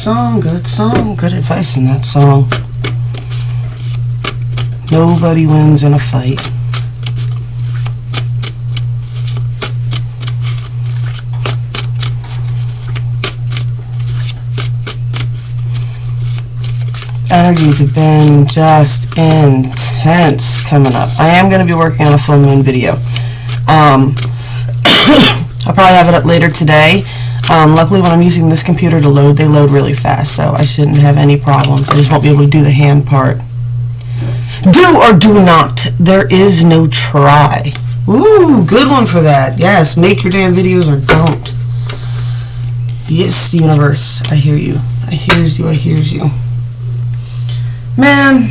song, good advice in that song. Nobody wins in a fight. Energies have been just intense coming up. I am going to be working on a full moon video. I'll probably have it up later today. Luckily, when I'm using this computer to load, they load really fast, so I shouldn't have any problems. I just won't be able to do the hand part. Do or do not. There is no try. Ooh, good one for that. Yes, make your damn videos or don't. Yes, universe, I hear you. I hears you, I hears you. Man,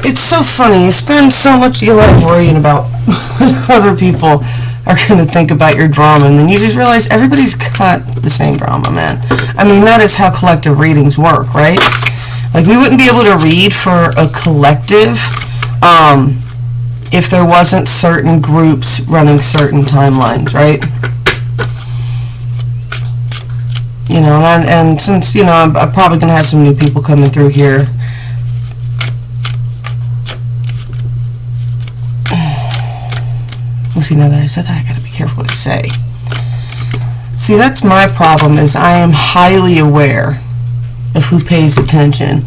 it's so funny. You spend so much of your life worrying about what other people are going to think about your drama, and then you just realize everybody's got the same drama, man. I mean, that is how collective readings work, right? Like, we wouldn't be able to read for a collective if there wasn't certain groups running certain timelines, right? You know, and since, you know, I'm probably going to have some new people coming through here. We'll see, now that I said that, I got to be careful what I say. See, that's my problem, is I am highly aware of who pays attention.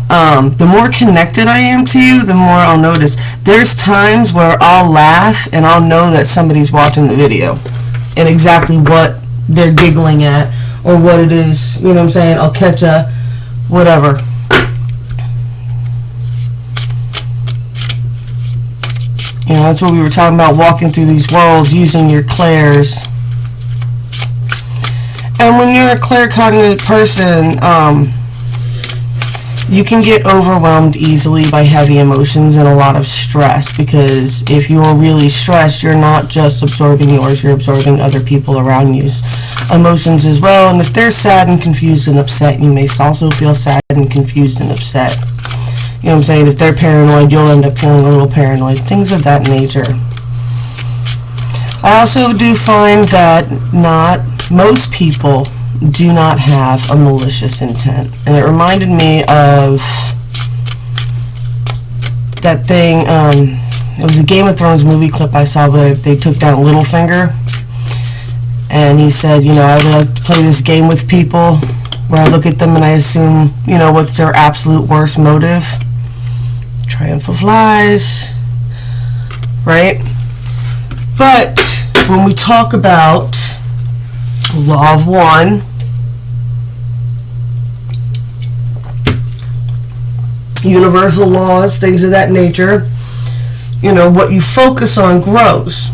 The more connected I am to you, the more I'll notice. There's times where I'll laugh and I'll know that somebody's watching the video and exactly what they're giggling at or what it is, you know what I'm saying? I'll catch a whatever. You know, that's what we were talking about, walking through these worlds, using your clairs. And when you're a claircognate person, you can get overwhelmed easily by heavy emotions and a lot of stress, because if you're really stressed, you're not just absorbing yours, you're absorbing other people around you's emotions as well. And if they're sad and confused and upset, you may also feel sad and confused and upset. You know what I'm saying? If they're paranoid, you'll end up feeling a little paranoid. Things of that nature. I also do find that most people do not have a malicious intent. And it reminded me of that thing, it was a Game of Thrones movie clip I saw where they took down Littlefinger. And he said, you know, I would like to play this game with people where I look at them and I assume, you know, what's their absolute worst motive. Triumph of lies, right? But when we talk about Law of One, universal laws, things of that nature, you know, what you focus on grows.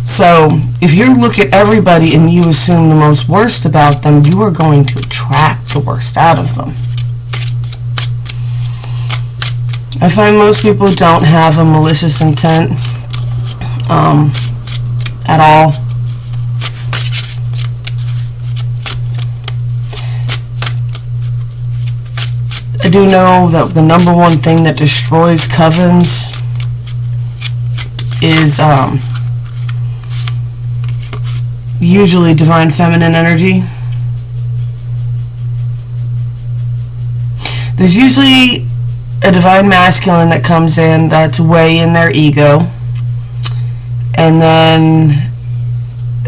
So if you look at everybody and you assume the most worst about them, you are going to attract the worst out of them. I find most people don't have a malicious intent at all. I do know that the number one thing that destroys covens is usually divine feminine energy. There's usually a divine masculine that comes in that's way in their ego, and then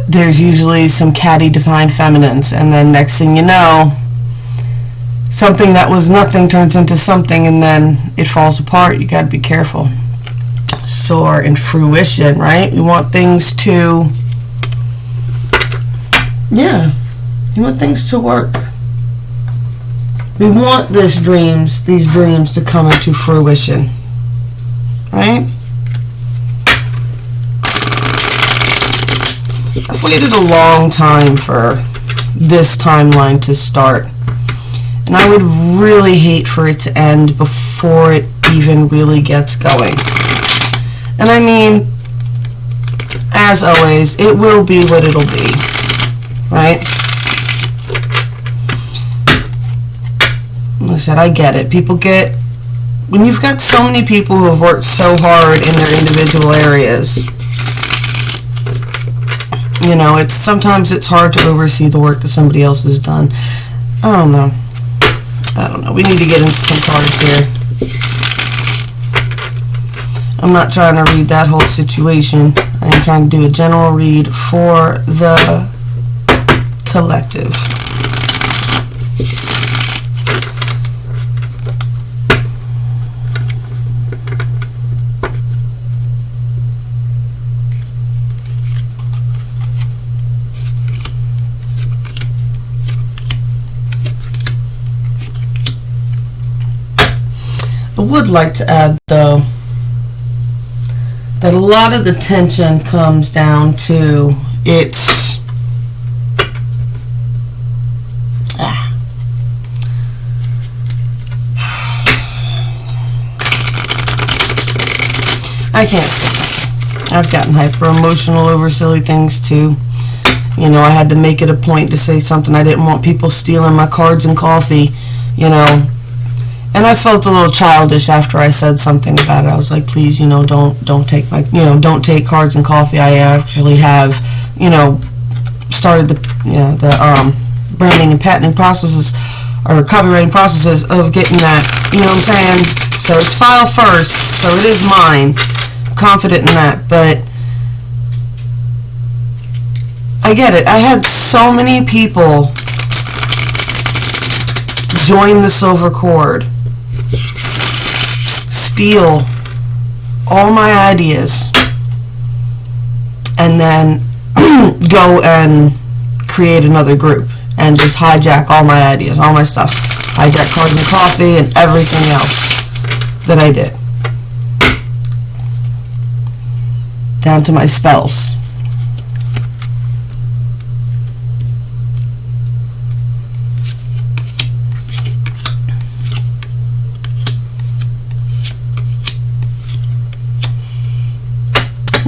there's usually some catty divine feminines, and then next thing you know, something that was nothing turns into something, and then it falls apart. You got to be careful. Soar in fruition, right? We want things to, yeah, you want things to work. We want these dreams to come into fruition, right? I've waited a long time for this timeline to start, and I would really hate for it to end before it even really gets going. And I mean, as always, it will be what it'll be, right? Like I said, I get it. People get, when you've got so many people who have worked so hard in their individual areas, You know, sometimes it's hard to oversee the work that somebody else has done. I don't know. We need to get into some cards here. I'm not trying to read that whole situation. I am trying to do a general read for the collective. I would like to add, though, that a lot of the tension comes down to I can't. I've gotten hyper emotional over silly things too. You know, I had to make it a point to say something. I didn't want people stealing my cards and coffee, you know. And I felt a little childish after I said something about it. I was like, please, you know, don't take my, you know, don't take cards and coffee. I actually have, you know, started the branding and patenting processes or copywriting processes of getting that, you know what I'm saying? So it's file first, so it is mine. I'm confident in that, but I get it. I had so many people join the silver cord, steal all my ideas, and then go and create another group and just hijack all my ideas, all my stuff. Hijack cards and coffee and everything else that I did. Down to my spells.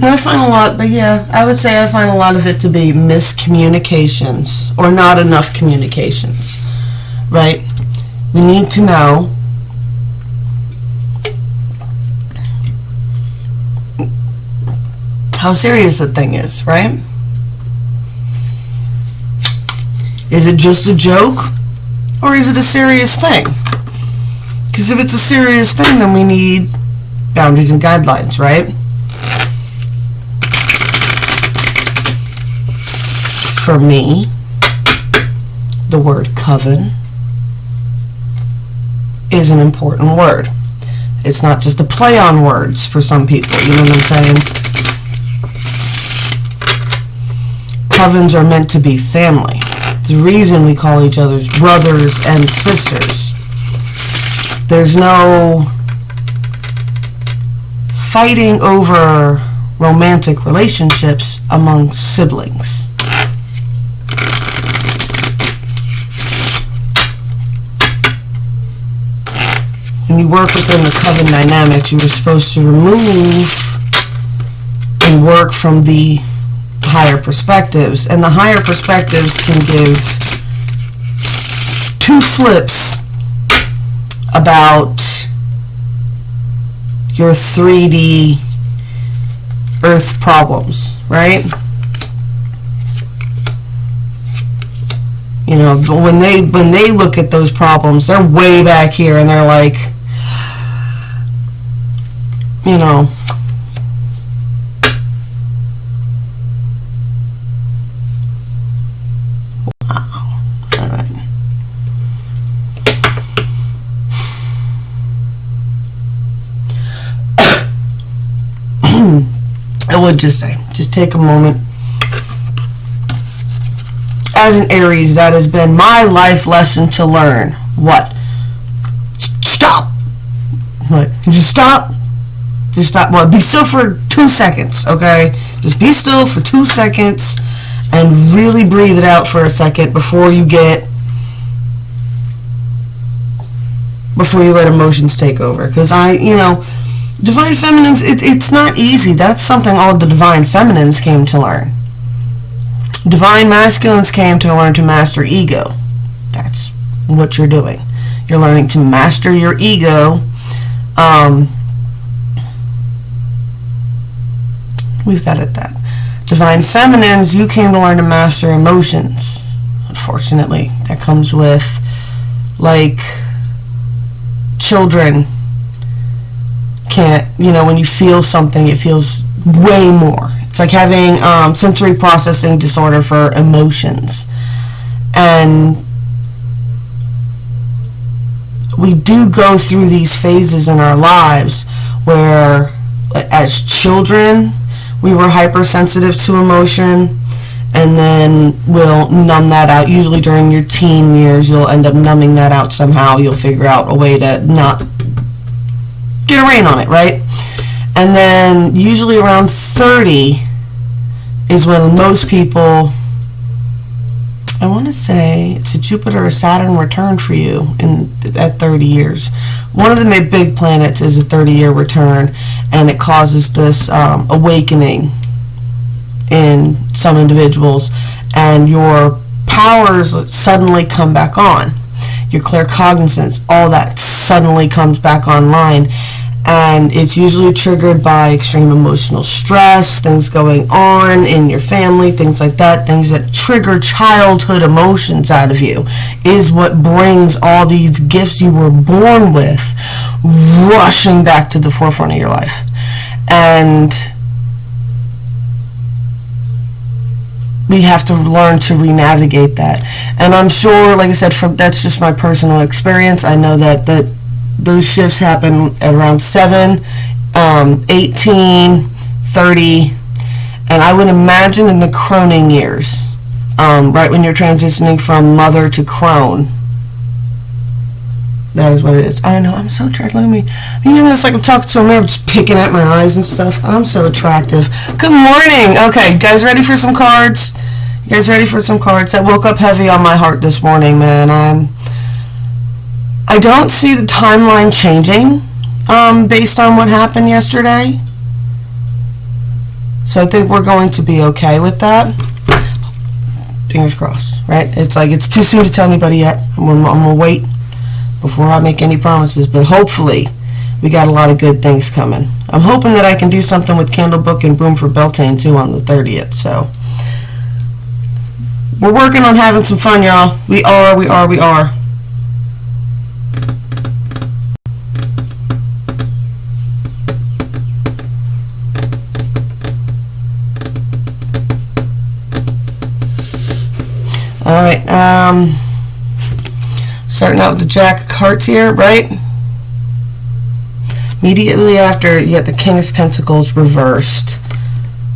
I find a lot, but yeah, I would say I find a lot of it to be miscommunications or not enough communications, right? We need to know how serious the thing is, right? Is it just a joke or is it a serious thing? Because if it's a serious thing, then we need boundaries and guidelines, right? For me, the word coven is an important word. It's not just a play on words for some people, you know what I'm saying? Covens are meant to be family. The reason we call each other's brothers and sisters. There's no fighting over romantic relationships among siblings. When you work within the coven dynamics, you were supposed to remove and work from the higher perspectives. And the higher perspectives can give two flips about your 3D earth problems, right? You know, but when they look at those problems, they're way back here and they're like, you know, wow. All right. I would just say, just take a moment. As an Aries, that has been my life lesson to learn. What? Stop. What? Just stop. Just stop. Well, be still for 2 seconds, okay? Just be still for 2 seconds and really breathe it out for a second before you let emotions take over. Because Divine Feminines, it's not easy. That's something all the Divine Feminines came to learn. Divine Masculines came to learn to master ego. That's what you're doing. You're learning to master your ego. Leave that at that. Divine Feminines, you came to learn to master emotions. Unfortunately, that comes with, like, children can't, when you feel something, it feels way more. It's like having sensory processing disorder for emotions. And we do go through these phases in our lives where, as children, we were hypersensitive to emotion, and then we'll numb that out. Usually during your teen years, you'll end up numbing that out somehow. You'll figure out a way to not get a rein on it, right? And then usually around 30 is when most people, I want to say it's a Jupiter or Saturn return for you at 30 years. One of the big planets is a 30-year return, and it causes this awakening in some individuals, and your powers suddenly come back on. Your claircognizance, all that suddenly comes back online, and it's usually triggered by extreme emotional stress, things going on in your family, things like that, things that trigger childhood emotions out of you is what brings all these gifts you were born with rushing back to the forefront of your life. And we have to learn to re-navigate that. And I'm sure, like I said, that's just my personal experience. I know that those shifts happen at around 7, 18, 30, and I would imagine in the croning years, right when you're transitioning from mother to crone. That is what it is. I know, I'm so attractive. Look at me. I'm using this like I'm talking to a mirror, just picking at my eyes and stuff. I'm so attractive. Good morning. Okay, guys, ready for some cards? You guys ready for some cards? That woke up heavy on my heart this morning, man. I don't see the timeline changing based on what happened yesterday. So I think we're going to be okay with that. Fingers crossed, right? It's like it's too soon to tell anybody yet. I'm going to wait before I make any promises, but hopefully we got a lot of good things coming. I'm hoping that I can do something with Candlebook and Broom for Beltane too on the 30th. So we're working on having some fun, y'all. We are. All right, starting out with the Jack of Hearts here, right? Immediately after, you get the King of Pentacles reversed,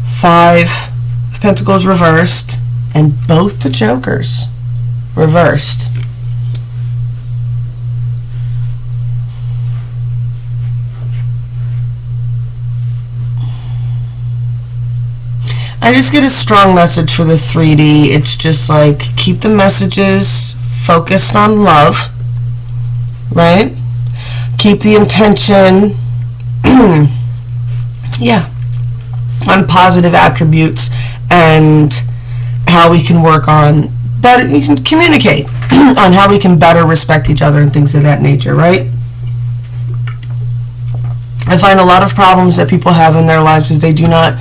5 of Pentacles reversed, and both the Jokers reversed. I just get a strong message for the 3D. It's just like, keep the messages focused on love, right? Keep the intention, on positive attributes and how we can work on better, you can communicate on how we can better respect each other and things of that nature, right? I find a lot of problems that people have in their lives is they do not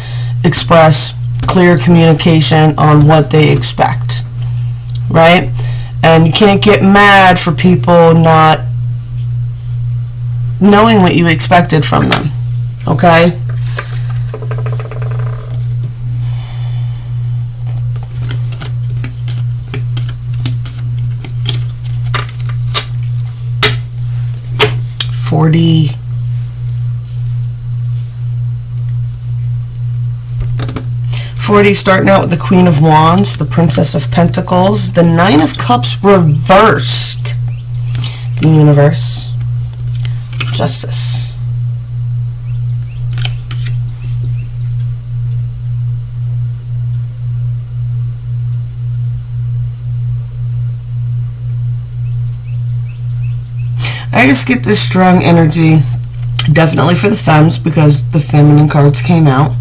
express clear communication on what they expect, right? And you can't get mad for people not knowing what you expected from them, okay? Forty, starting out with the Queen of Wands, the Princess of Pentacles, the Nine of Cups reversed, the Universe, Justice. I just get this strong energy, definitely for the femmes, because the feminine cards came out.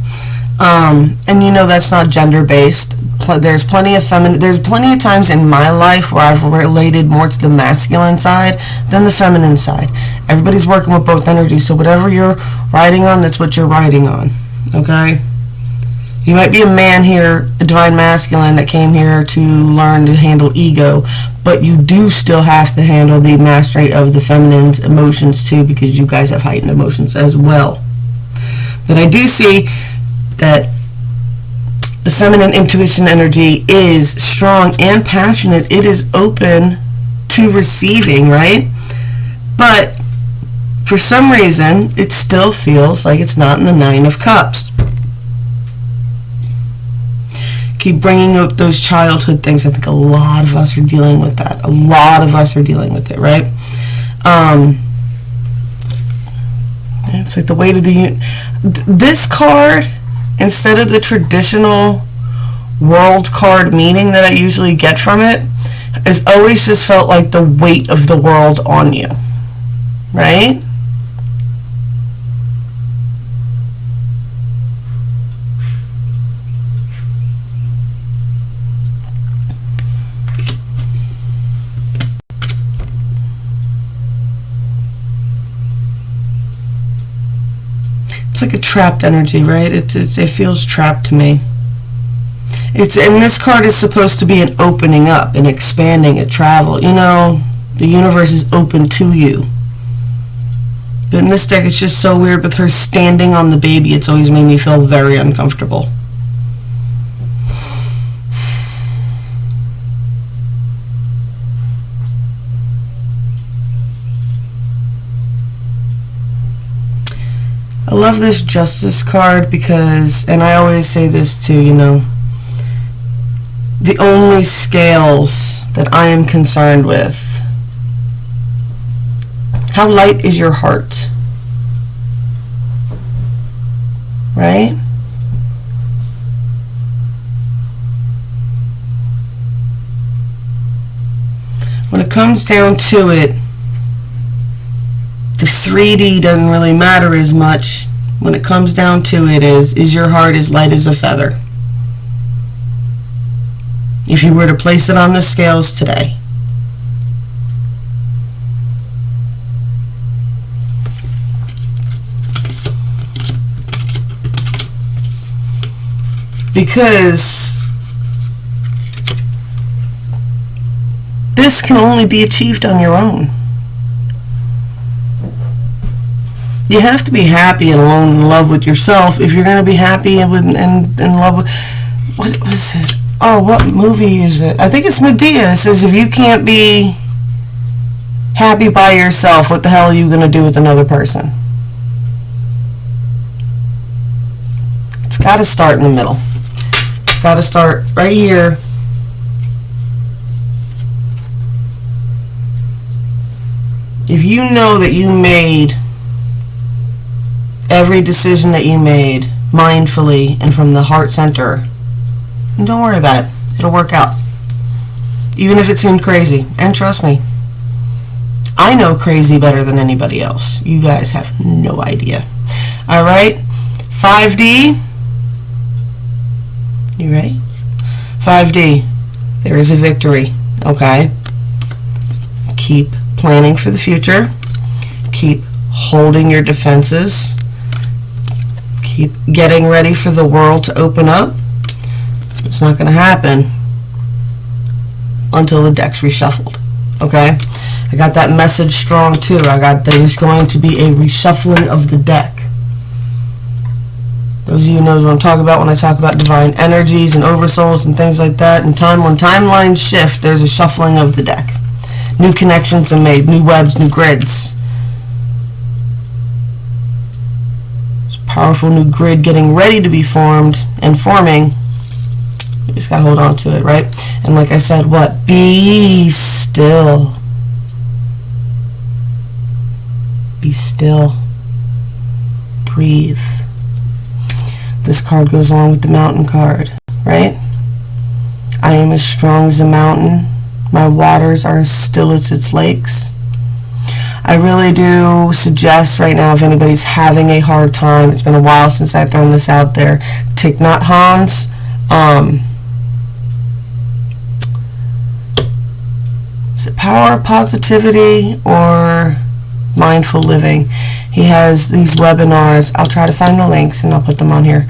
And you know that's not gender based. There's plenty of times in my life where I've related more to the masculine side than the feminine side. Everybody's working with both energies, so whatever you're riding on, that's what you're riding on, okay? You might be a man here, a divine masculine that came here to learn to handle ego, but you do still have to handle the mastery of the feminine's emotions too, because you guys have heightened emotions as well. But I do see that the feminine intuition energy is strong and passionate. It is open to receiving, right? But for some reason, it still feels like it's not in the Nine of Cups. Keep bringing up those childhood things. I think a lot of us are dealing with that. A lot of us are dealing with it, right? It's like the weight of the... This card, instead of the traditional world card meaning that I usually get from it, has always just felt like the weight of the world on you, right? It's like a trapped energy, right? It feels trapped to me. And this card is supposed to be an opening up, an expanding, a travel. You know, the universe is open to you. But in this deck, it's just so weird with her standing on the baby. It's always made me feel very uncomfortable. I love this Justice card because, and I always say this too, you know, the only scales that I am concerned with, how light is your heart, right? When it comes down to it, the 3D doesn't really matter as much. When it comes down to it, is your heart as light as a feather? If you were to place it on the scales today. Because this can only be achieved on your own. You have to be happy and alone in love with yourself if you're going to be happy and in love with... What is it? Oh, what movie is it? I think it's Medea. It says if you can't be happy by yourself, what the hell are you going to do with another person? It's got to start in the middle. It's got to start right here. If you know that you made every decision that you made mindfully and from the heart center, and don't worry about it. It'll work out. Even if it seemed crazy. And trust me, I know crazy better than anybody else. You guys have no idea. Alright? 5D. You ready? 5D. There is a victory. Okay? Keep planning for the future. Keep holding your defenses. Keep getting ready for the world to open up. It's not going to happen until the deck's reshuffled. Okay? I got that message strong too. I got there's going to be a reshuffling of the deck. Those of you who know what I'm talking about when I talk about divine energies and oversouls and things like that. And when timelines shift, there's a shuffling of the deck. New connections are made, new webs, new grids. There's a powerful new grid getting ready to be formed and forming. You just gotta hold on to it, right? And like I said, what? Be still. Be still. Breathe. This card goes along with the mountain card, right? I am as strong as a mountain. My waters are as still as its lakes. I really do suggest right now, if anybody's having a hard time, it's been a while since I've thrown this out there, Thich Nhat Hanh's is it Power of Positivity or Mindful Living? He has these webinars. I'll try to find the links and I'll put them on here.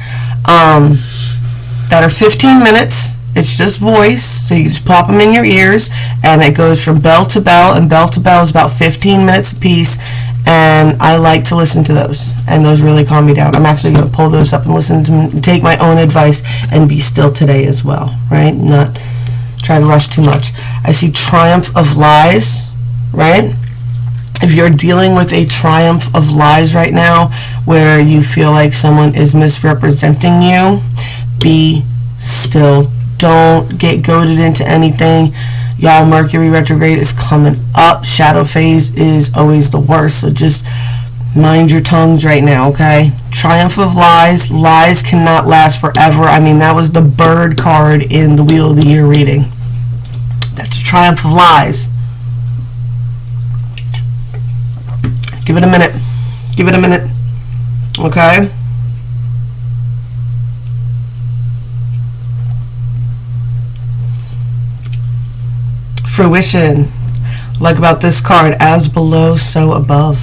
that are 15 minutes. It's just voice, so you just pop them in your ears, and it goes from bell to bell, and bell to bell is about 15 minutes a piece, and I like to listen to those, and those really calm me down. I'm actually going to pull those up and listen to them, take my own advice, and be still today as well, right? Not try to rush too much. I see Triumph of Lies, right? If you're dealing with a triumph of lies right now, where you feel like someone is misrepresenting you, be still. Don't get goaded into anything. Y'all, Mercury retrograde is coming up. Shadow phase is always the worst, so just mind your tongues right now, okay? Triumph of Lies. Lies cannot last forever. I mean, that was the bird card in the Wheel of the Year reading. That's a Triumph of Lies. Give it a minute. Give it a minute. Okay? Fruition. Like about this card, as below, so above.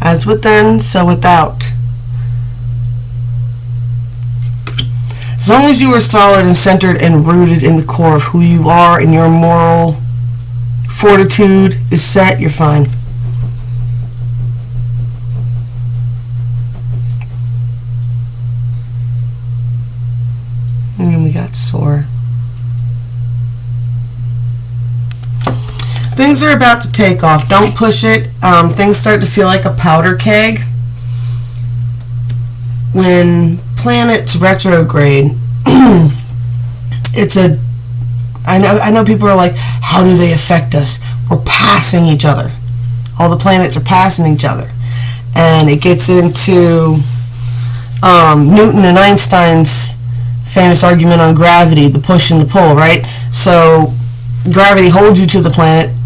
As within, so without. As long as you are solid and centered and rooted in the core of who you are and your moral fortitude is set, you're fine. And then we got sore. Things are about to take off. Don't push it. Things start to feel like a powder keg. When planets retrograde, I know people are like, how do they affect us? We're passing each other. All the planets are passing each other. And it gets into Newton and Einstein's famous argument on gravity, the push and the pull, right? So gravity holds you to the planet.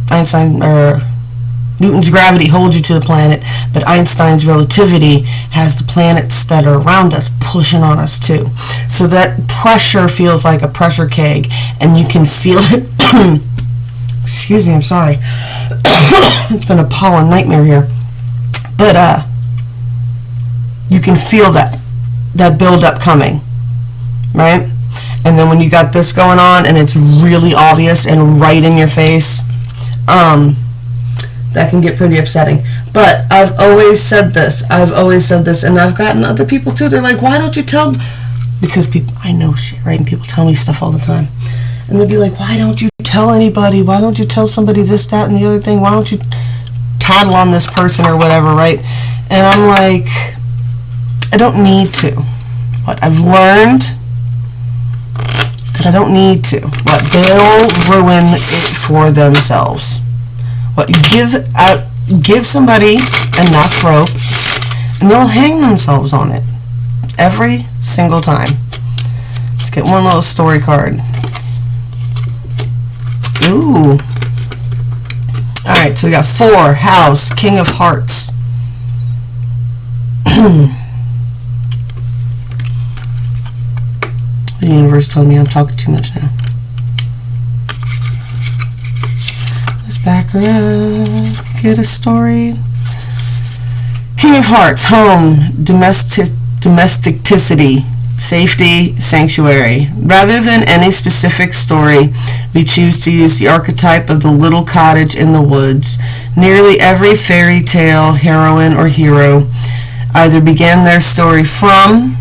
Newton's gravity holds you to the planet, but Einstein's relativity has the planets that are around us pushing on us too. So that pressure feels like a pressure keg, and you can feel it. Excuse me, I'm sorry. It's been a pollen nightmare here. But you can feel that build-up coming, right? And then when you got this going on, and it's really obvious and right in your face, that can get pretty upsetting. But I've always said this, and I've gotten other people too. They're like, why don't you tell? Because people, I know shit, right? And people tell me stuff all the time. And they'll be like, why don't you tell anybody? Why don't you tell somebody this, that, and the other thing? Why don't you tattle on this person or whatever, right? And I'm like, I don't need to. What I've learned that I don't need to. What they'll ruin it for themselves. What you give somebody enough rope, and they'll hang themselves on it every single time. Let's get one little story card. Ooh. Alright, so we got 4, House, King of Hearts. The universe told me I'm talking too much now. Let's back her up. Get a story. King of Hearts, home, domesticity, safety, sanctuary. Rather than any specific story, we choose to use the archetype of the little cottage in the woods. Nearly every fairy tale heroine or hero either began their story from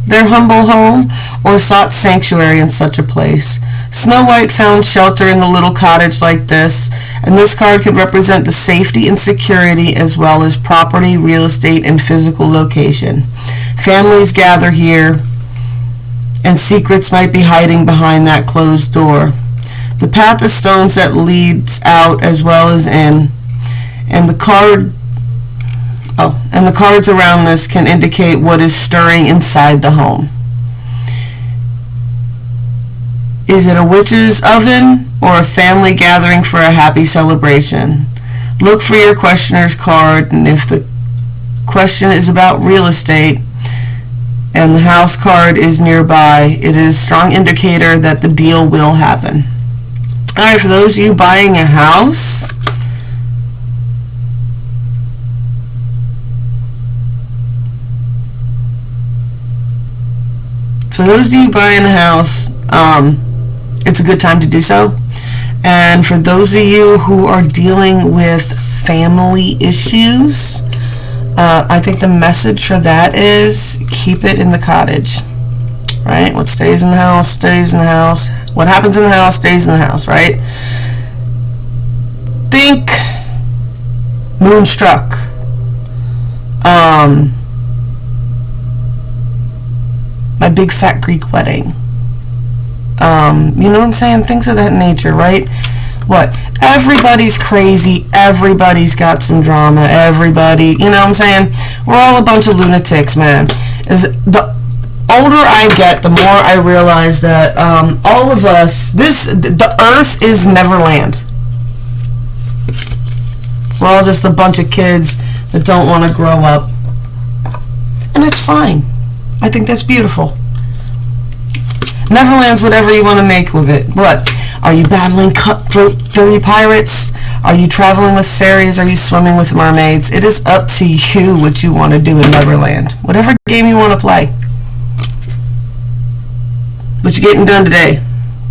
their humble home or sought sanctuary in such a place. Snow White found shelter in the little cottage like this, and this card can represent the safety and security as well as property, real estate, and physical location. Families gather here, and secrets might be hiding behind that closed door. The path of stones that leads out as well as in, and the cards around this can indicate what is stirring inside the home. Is it a witch's oven or a family gathering for a happy celebration? Look for your questioner's card, and if the question is about real estate and the house card is nearby, it is a strong indicator that the deal will happen. Alright, for those of you buying a house, for those of you buying a house, it's a good time to do so. And for those of you who are dealing with family issues, I think the message for that is keep it in the cottage, right? What stays in the house stays in the house. What happens in the house stays in the house, right? Think Moonstruck. My Big Fat Greek Wedding. You know what I'm saying? Things of that nature, right? What? Everybody's crazy. Everybody's got some drama. Everybody, you know what I'm saying? We're all a bunch of lunatics, man. The older I get, the more I realize that all of us, the earth is Neverland. We're all just a bunch of kids that don't want to grow up. And it's fine. I think that's beautiful. Neverland's whatever you want to make with it. What? Are you battling cutthroat, dirty pirates? Are you traveling with fairies? Are you swimming with mermaids? It is up to you what you want to do in Neverland. Whatever game you want to play. What you getting done today?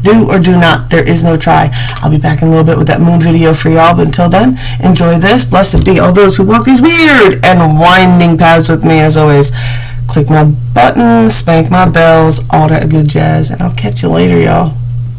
Do or do not. There is no try. I'll be back in a little bit with that moon video for y'all, but until then, enjoy this. Blessed be all those who walk these weird and winding paths with me, as always. Click my buttons, spank my bells, all that good jazz, and I'll catch you later, y'all.